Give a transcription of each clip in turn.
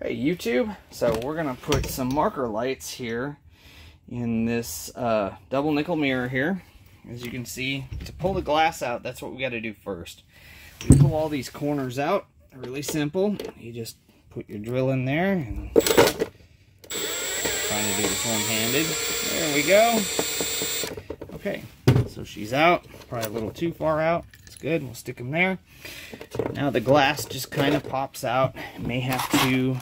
Hey YouTube, so we're gonna put some marker lights here in this double nickel mirror here. As you can see, to pull the glass out, that's what we got to do first. We pull all these corners out, really simple. You just put your drill in there and trying to do this one-handed. There we go. Okay, so she's out, probably a little too far out. It's good, we'll stick them there. Now the glass just kind of pops out. May have to,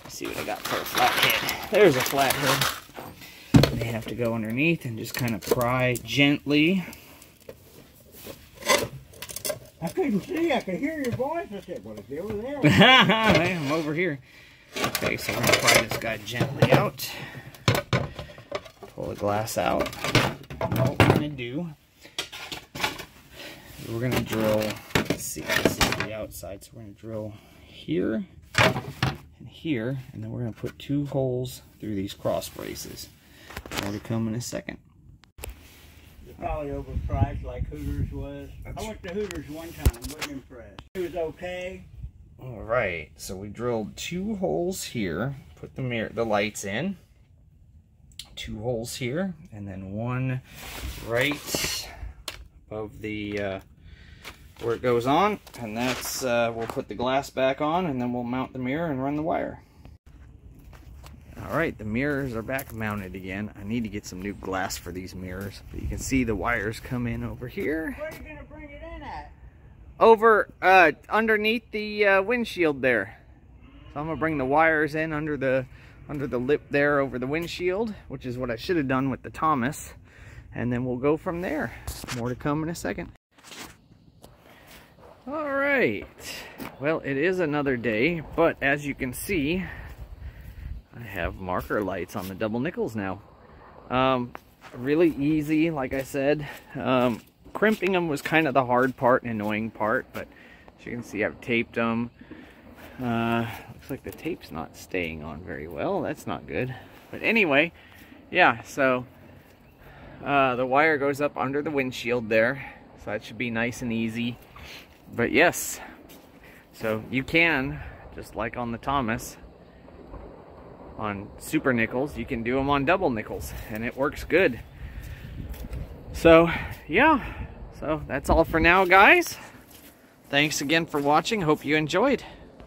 let's see what I got for a flat head. There's a flat head. May have to go underneath and just kind of pry gently. I couldn't see, I could hear your voice. I said, well, is he over there? I'm over here. Okay, so we're going to pry this guy gently out. Pull the glass out. What we're going to do, we're going to drill, let's see, this is the outside, so we're going to drill here and here, and then we're going to put 2 holes through these cross braces. More to come in a second. You're probably overpriced like Hooters was. I went to Hooters one time, wasn't impressed. It was okay. Alright, so we drilled 2 holes here, put the lights in. 2 holes here, and then 1 right above the where it goes on, and that's we'll put the glass back on, and then we'll mount the mirror and run the wire. Alright, the mirrors are back mounted again. I need to get some new glass for these mirrors, but you can see the wires come in over here. Where are you going to bring it in at? Over underneath the windshield there. So I'm gonna bring the wires in under the lip there over the windshield, which is what I should have done with the Thomas, and then we'll go from there. More to come in a second. All right, well, it is another day, but as you can see, I have marker lights on the double nickels now. Really easy, like I said. Crimping them was kind of the hard part and annoying part, but as you can see, I've taped them. Looks like the tape's not staying on very well. That's not good. But anyway, yeah, so the wire goes up under the windshield there, so that should be nice and easy. But yes, so you can, just like on the Thomas, on super nickels, you can do them on double nickels, and it works good. So yeah, so that's all for now, guys. Thanks again for watching. Hope you enjoyed.